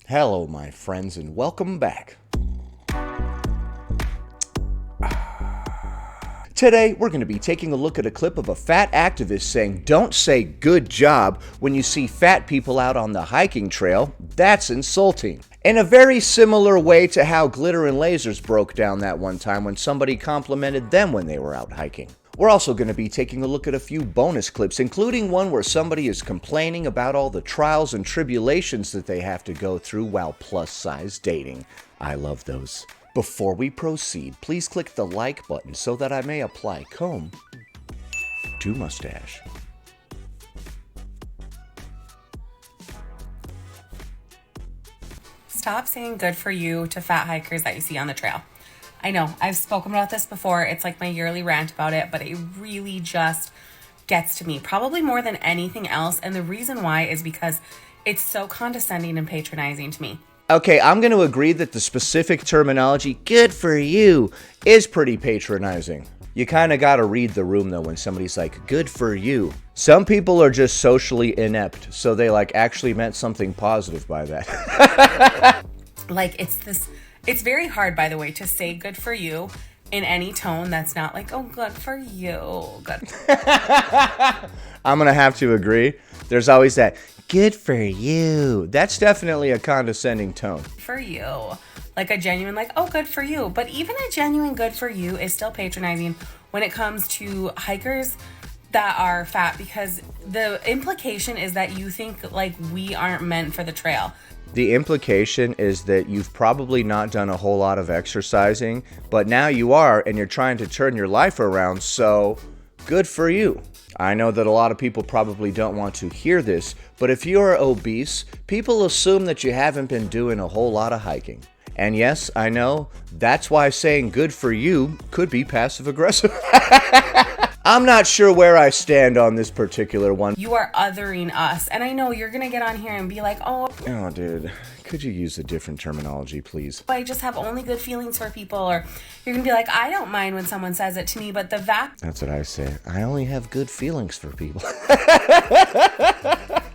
Hello, my friends, and welcome back. Today, we're going to be taking a look at a clip of a fat activist saying, "Don't say good job when you see fat people out on the hiking trail. That's insulting." In a very similar way to how Glitter and Lasers broke down that one time when somebody complimented them when they were out hiking. We're also going to be taking a look at a few bonus clips, including one where somebody is complaining about all the trials and tribulations that they have to go through while plus-size dating. I love those. Before we proceed, please click the like button so that I may apply comb to mustache. Stop saying good for you to fat hikers that you see on the trail. I know, I've spoken about this before. It's like my yearly rant about it, but it really just gets to me, probably more than anything else. And the reason why is because it's so condescending and patronizing to me. Okay, I'm going to agree that the specific terminology, good for you, is pretty patronizing. You kind of got to read the room, though, when somebody's like, good for you. Some people are just socially inept, so they, actually meant something positive by that. It's very hard, by the way, to say good for you in any tone that's not like, oh, good for you. Good. I'm going to have to agree. There's always that, good for you. That's definitely a condescending tone. For you. Like a genuine, oh, good for you. But even a genuine good for you is still patronizing when it comes to hikers that are fat, because the implication is that you think we aren't meant for the trail. The implication is that you've probably not done a whole lot of exercising, but now you are, and you're trying to turn your life around, so good for you. I know that a lot of people probably don't want to hear this, but if you are obese, people assume that you haven't been doing a whole lot of hiking. And yes, I know, that's why saying good for you could be passive-aggressive. I'm not sure where I stand on this particular one. You are othering us, and I know you're gonna get on here and be like, oh, dude, could you use a different terminology, please? I just have only good feelings for people, or you're gonna be like, I don't mind when someone says it to me, but the That's what I say. I only have good feelings for people.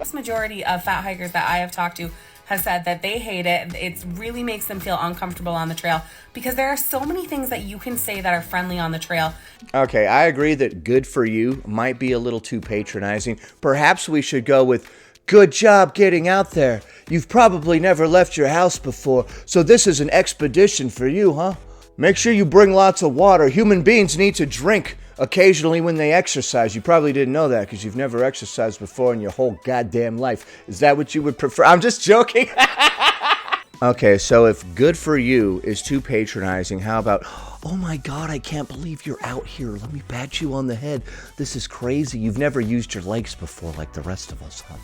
vast majority of fat hikers that I have talked to have said that they hate it. It really makes them feel uncomfortable on the trail because there are so many things that you can say that are friendly on the trail. Okay, I agree that good for you might be a little too patronizing. Perhaps we should go with good job getting out there. You've probably never left your house before, so this is an expedition for you, huh? Make sure you bring lots of water. Human beings need to drink occasionally when they exercise. You probably didn't know that because you've never exercised before in your whole goddamn life. Is that what you would prefer? I'm just joking. Okay, so if good for you is too patronizing, how about, oh my God, I can't believe you're out here. Let me pat you on the head. This is crazy. You've never used your legs before like the rest of us, huh?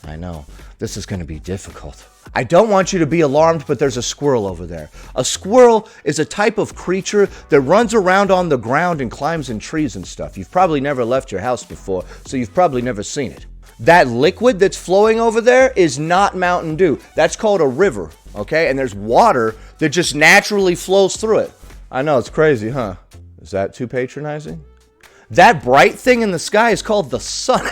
I know. This is going to be difficult. I don't want you to be alarmed, but there's a squirrel over there. A squirrel is a type of creature that runs around on the ground and climbs in trees and stuff. You've probably never left your house before, so you've probably never seen it. That liquid that's flowing over there is not Mountain Dew. That's called a river, okay? And there's water that just naturally flows through it. I know, it's crazy, huh? Is that too patronizing? That bright thing in the sky is called the sun.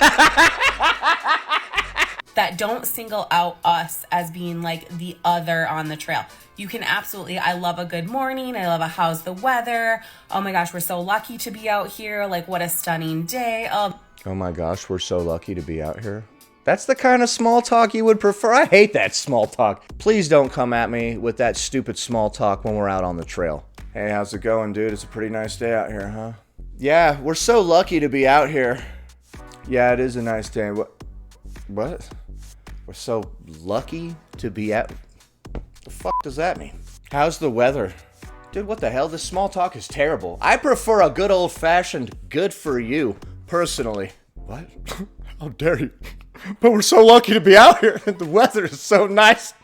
That don't single out us as being the other on the trail. You can absolutely, I love a good morning. I love a how's the weather. Oh my gosh, we're so lucky to be out here. What a stunning day. Oh my gosh, we're so lucky to be out here. That's the kind of small talk you would prefer. I hate that small talk. Please don't come at me with that stupid small talk when we're out on the trail. Hey, how's it going, dude? It's a pretty nice day out here, huh? Yeah, we're so lucky to be out here. Yeah, it is a nice day. What? We're so lucky to be out. The fuck does that mean? How's the weather? Dude, what the hell? This small talk is terrible. I prefer a good old-fashioned good for you, personally. What? How dare you? But we're so lucky to be out here and the weather is so nice.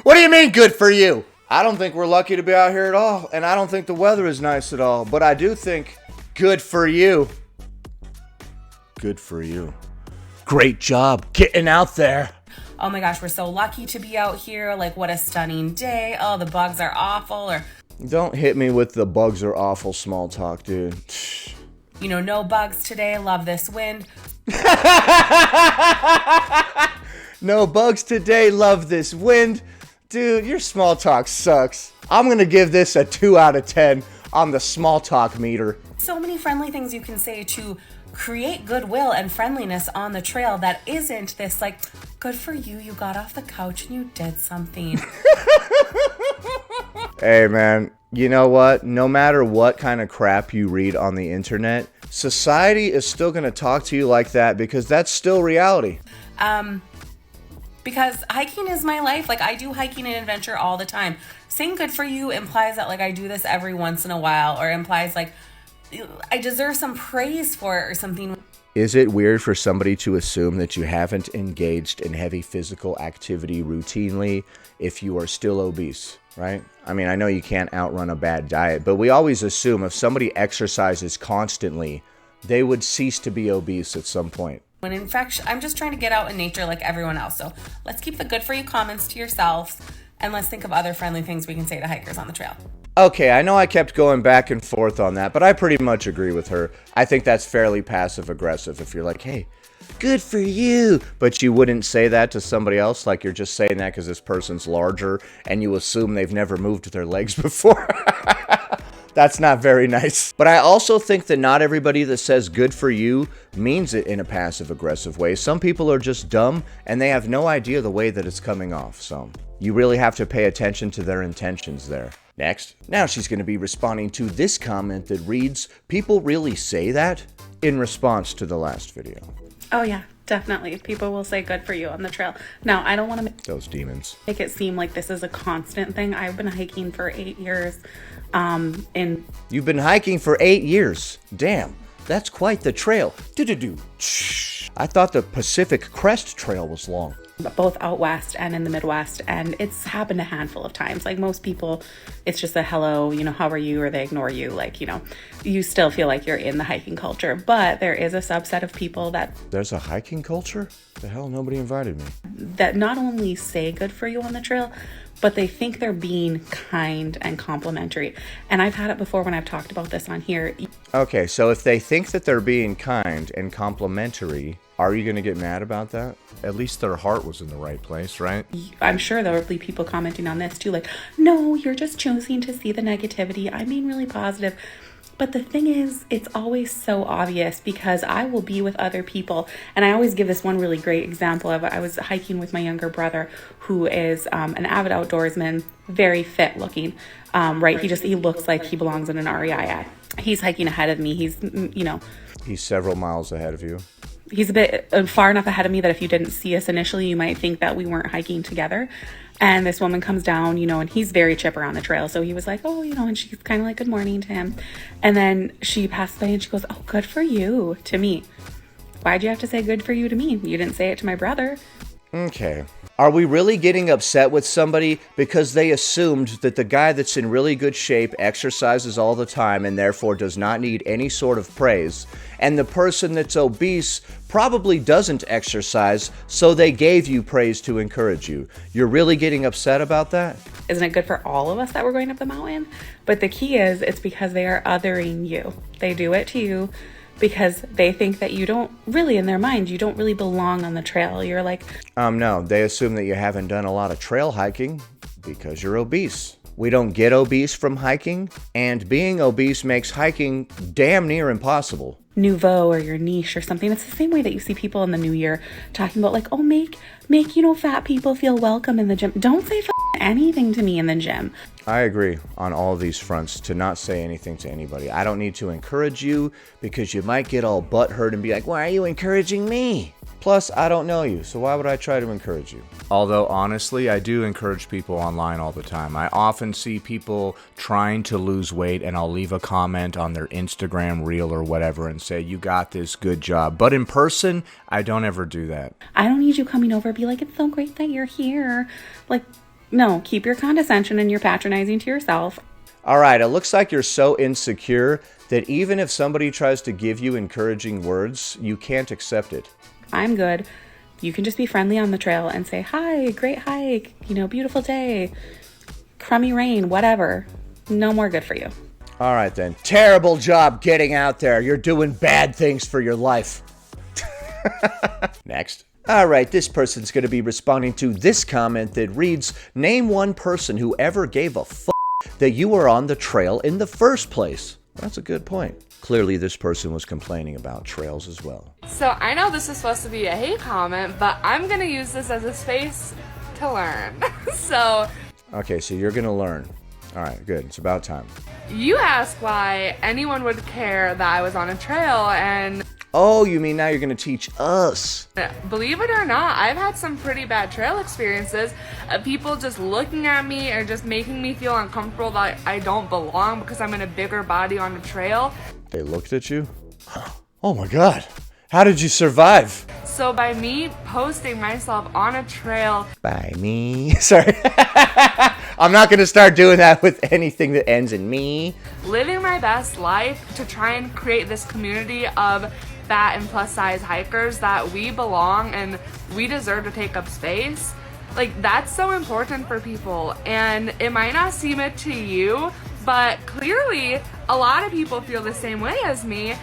What do you mean good for you? I don't think we're lucky to be out here at all, and I don't think the weather is nice at all, but I do think good for you. Good for you. Great job getting out there. Oh my gosh, we're so lucky to be out here. What a stunning day. Oh, the bugs are awful. Or don't hit me with the bugs are awful small talk, dude. No bugs today. Love this wind. No bugs today, love this wind. Dude, your small talk sucks. I'm gonna give this a 2 out of 10 on the small talk meter. So many friendly things you can say to create goodwill and friendliness on the trail that isn't this like, good for you, you got off the couch and you did something. Hey man, you know what? No matter what kind of crap you read on the internet, society is still gonna talk to you like that because that's still reality. Because hiking is my life. Like, I do hiking and adventure all the time. Saying good for you implies that, like, I do this every once in a while, or implies, like, I deserve some praise for it or something. Is it weird for somebody to assume that you haven't engaged in heavy physical activity routinely if you are still obese, right? I mean, I know you can't outrun a bad diet, but we always assume if somebody exercises constantly, they would cease to be obese at some point. When in fact, I'm just trying to get out in nature like everyone else. So let's keep the good for you comments to yourselves, and let's think of other friendly things we can say to hikers on the trail. Okay, I know I kept going back and forth on that, but I pretty much agree with her. I think that's fairly passive-aggressive if you're like, hey, good for you, but you wouldn't say that to somebody else, like you're just saying that because this person's larger and you assume they've never moved their legs before. That's not very nice. But I also think that not everybody that says good for you means it in a passive-aggressive way. Some people are just dumb and they have no idea the way that it's coming off. So you really have to pay attention to their intentions there. Next. Now she's going to be responding to this comment that reads, people really say that? In response to the last video. Oh yeah, definitely. People will say good for you on the trail. Now, I don't want to Those demons. make it seem like this is a constant thing. I've been hiking for 8 years. You've been hiking for 8 years. Damn, that's quite the trail. Do-do-do. I thought the Pacific Crest Trail was long. Both out west and in the Midwest, and it's happened a handful of times. Like most people, it's just a hello, how are you, or they ignore you. Like, you still feel like you're in the hiking culture, but there is a subset of people that There's a hiking culture? The hell, nobody invited me. that not only say good for you on the trail, but they think they're being kind and complimentary. And I've had it before when I've talked about this on here. Okay, so if they think that they're being kind and complimentary, are you going to get mad about that? At least their heart was in the right place, right? I'm sure there will be people commenting on this too, like, no, you're just choosing to see the negativity. I'm being really positive. But the thing is, it's always so obvious because I will be with other people. And I always give this one really great example of I was hiking with my younger brother, who is an avid outdoorsman, very fit looking, right? He looks like he belongs in an REI. He's hiking ahead of me. He's several miles ahead of you. He's a bit far enough ahead of me that if you didn't see us initially, you might think that we weren't hiking together. And this woman comes down, and he's very chipper on the trail. So he was like, oh, and she's kind of like, good morning to him. And then she passed by and she goes, oh, good for you to me. Why'd you have to say good for you to me? You didn't say it to my brother. Okay. Are we really getting upset with somebody because they assumed that the guy that's in really good shape exercises all the time and therefore does not need any sort of praise, and the person that's obese probably doesn't exercise, so they gave you praise to encourage you? You're really getting upset about that? Isn't it good for all of us that we're going up the mountain? But the key is, it's because they are othering you. They do it to you because they think that you don't really, in their mind, you don't really belong on the trail. You're like... No, they assume that you haven't done a lot of trail hiking because you're obese. We don't get obese from hiking, and being obese makes hiking damn near impossible. Nouveau or your niche or something. It's the same way that you see people in the new year talking about like, oh, make fat people feel welcome in the gym. Don't say anything to me in the gym. I agree on all of these fronts to not say anything to anybody. I don't need to encourage you because you might get all butthurt and be like, why are you encouraging me? Plus, I don't know you, so why would I try to encourage you? Although, honestly, I do encourage people online all the time. I often see people trying to lose weight, and I'll leave a comment on their Instagram reel or whatever and say, you got this, good job. But in person, I don't ever do that. I don't need you coming over and be like, it's so great that you're here. Like, no, keep your condescension and your patronizing to yourself. All right, it looks like you're so insecure that even if somebody tries to give you encouraging words, you can't accept it. I'm good. You can just be friendly on the trail and say, hi, great hike, beautiful day, crummy rain, whatever. No more good for you. All right, then. Terrible job getting out there. You're doing bad things for your life. Next. Alright, this person's going to be responding to this comment that reads, name one person who ever gave a f*** that you were on the trail in the first place. That's a good point. Clearly this person was complaining about trails as well. So I know this is supposed to be a hate comment, but I'm gonna use this as a space to learn. So Okay, so you're gonna learn. Alright, good. It's about time. you ask why anyone would care that I was on a trail, and Oh, you mean now you're gonna teach us? believe it or not, I've had some pretty bad trail experiences. People just looking at me or just making me feel uncomfortable that I don't belong because I'm in a bigger body on a trail. They looked at you? Oh my god. How did you survive? So by me posting myself on a trail, By me. Sorry. I'm not gonna start doing that with anything that ends in me. living my best life to try and create this community of fat and plus size hikers that we belong and we deserve to take up space. Like, that's so important for people, and it might not seem it to you, but clearly a lot of people feel the same way as me.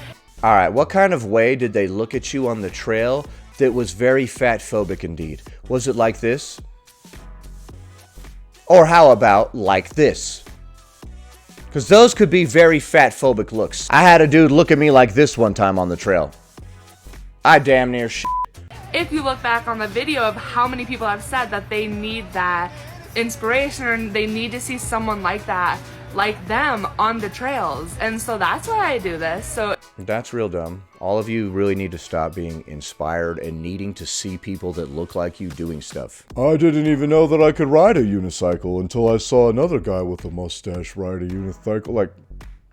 Alright, what kind of way did they look at you on the trail that was very fat-phobic indeed? Was it like this? Or how about like this? Because those could be very fat-phobic looks. I had a dude look at me like this one time on the trail. I damn near shit. If you look back on the video of how many people have said that they need that inspiration and they need to see someone like that, like them, on the trails. And so that's why I do this. So That's real dumb. All of you really need to stop being inspired and needing to see people that look like you doing stuff. I didn't even know that I could ride a unicycle until I saw another guy with a mustache ride a unicycle. Like,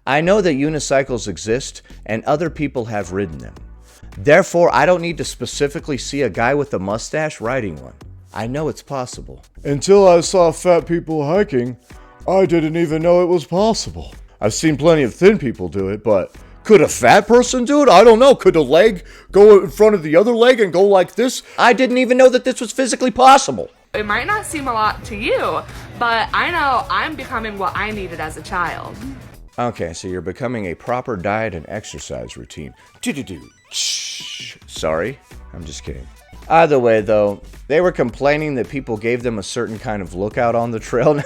I know that unicycles exist and other people have ridden them. Therefore, I don't need to specifically see a guy with a mustache riding one. I know it's possible. until I saw fat people hiking, I didn't even know it was possible. I've seen plenty of thin people do it, but could a fat person do it? I don't know. Could a leg go in front of the other leg and go like this? I didn't even know that this was physically possible. it might not seem a lot to you, but I know I'm becoming what I needed as a child. Okay, so you're becoming a proper diet and exercise routine. Do-do-do. Sorry, I'm just kidding. Either way, though, they were complaining that people gave them a certain kind of look out on the trail.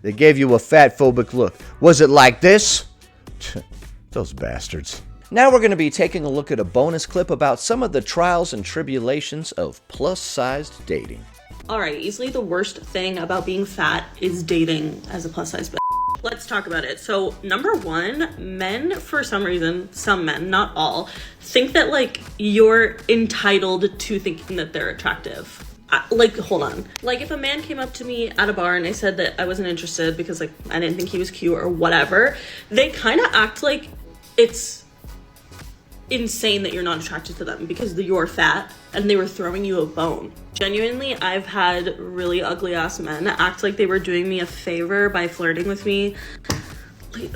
They gave you a fat-phobic look. Was it like this? Those bastards. Now we're going to be taking a look at a bonus clip about some of the trials and tribulations of plus-sized dating. Alright, easily the worst thing about being fat is dating as a plus size bitch. Let's talk about it. So, number one, men, for some reason, some men, not all, think that, like, you're entitled to thinking that they're attractive. Hold on. Like, if a man came up to me at a bar and I said that I wasn't interested because, like, I didn't think he was cute or whatever, they kind of act like it's insane that you're not attracted to them because you're fat and they were throwing you a bone. Genuinely, I've had really ugly ass men act like they were doing me a favor by flirting with me. Like,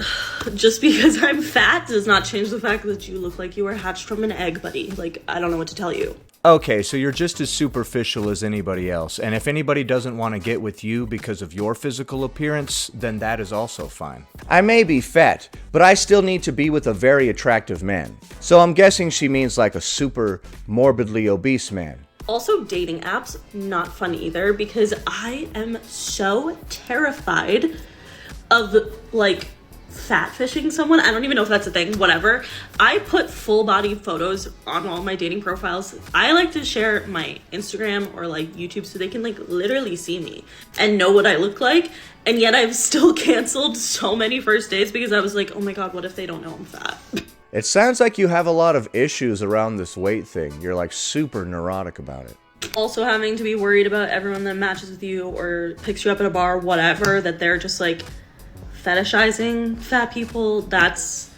just because I'm fat does not change the fact that you look like you were hatched from an egg, buddy. Like, I don't know what to tell you. Okay, so you're just as superficial as anybody else, and if anybody doesn't want to get with you because of your physical appearance, then that is also fine. I may be fat, but I still need to be with a very attractive man. So I'm guessing she means like a super morbidly obese man. Also, dating apps, not fun either, because I am so terrified of, like, fat fishing someone. I don't even know if that's a thing, whatever. I put full body photos on all my dating profiles. I like to share my Instagram or like YouTube so they can like literally see me and know what I look like. And yet I've still canceled so many first dates because I was like, oh my god, what if they don't know I'm fat? It sounds like you have a lot of issues around this weight thing. You're like super neurotic about it. Also having to be worried about everyone that matches with you or picks you up at a bar, whatever, that they're just like fetishizing fat people. There's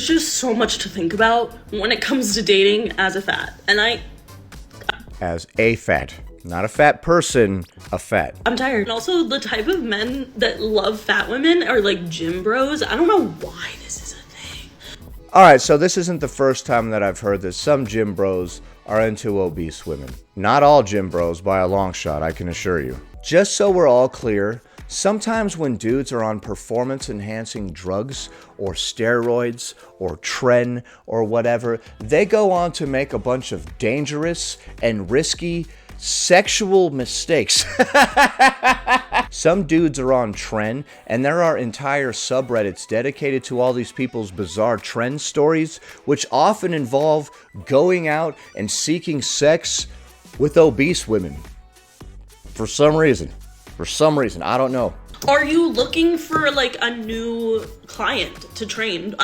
just so much to think about when it comes to dating as a fat. And As a fat. Not a fat person, a fat. I'm tired. And also the type of men that love fat women are like gym bros. I don't know why this is a thing. Alright, so this isn't the first time that I've heard that some gym bros are into obese women. Not all gym bros by a long shot, I can assure you. Just so we're all clear, Sometimes when dudes are on performance-enhancing drugs or steroids or tren or whatever, they go on to make a bunch of dangerous and risky sexual mistakes. Some dudes are on tren, and there are entire subreddits dedicated to all these people's bizarre tren stories, which often involve going out and seeking sex with obese women. For some reason, I don't know. Are you looking for like a new client to train?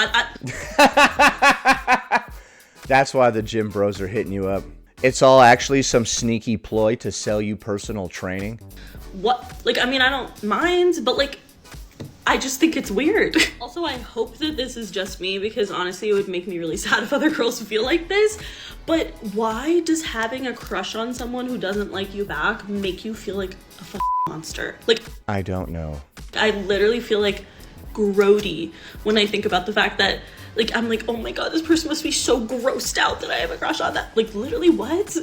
That's why the gym bros are hitting you up. It's all actually some sneaky ploy to sell you personal training. What? Like, I mean, I don't mind, but like, I just think it's weird. Also, I hope that this is just me, because honestly, it would make me really sad if other girls feel like this. But why does having a crush on someone who doesn't like you back make you feel like a fucking monster? Like, I don't know. I literally feel like grody when I think about the fact that, like, I'm like, oh my god, this person must be so grossed out that I have a crush on that. Like, literally, what?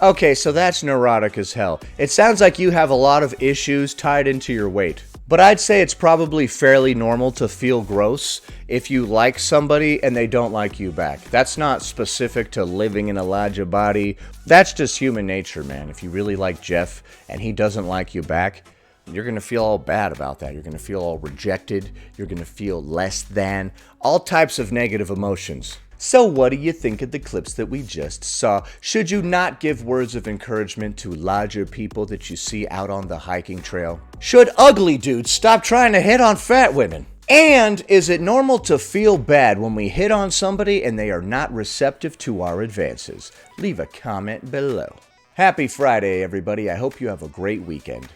Okay, so that's neurotic as hell. It sounds like you have a lot of issues tied into your weight. But I'd say it's probably fairly normal to feel gross if you like somebody and they don't like you back. That's not specific to living in a larger body. That's just human nature, man. If you really like Jeff and he doesn't like you back, you're going to feel all bad about that. You're going to feel all rejected. You're going to feel less than. All types of negative emotions. So what do you think of the clips that we just saw? Should you not give words of encouragement to larger people that you see out on the hiking trail? Should ugly dudes stop trying to hit on fat women? And is it normal to feel bad when we hit on somebody and they are not receptive to our advances? Leave a comment below. Happy Friday, everybody. I hope you have a great weekend.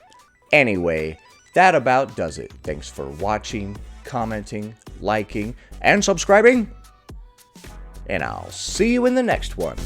Anyway, that about does it. Thanks for watching, commenting, liking, and subscribing. And I'll see you in the next one.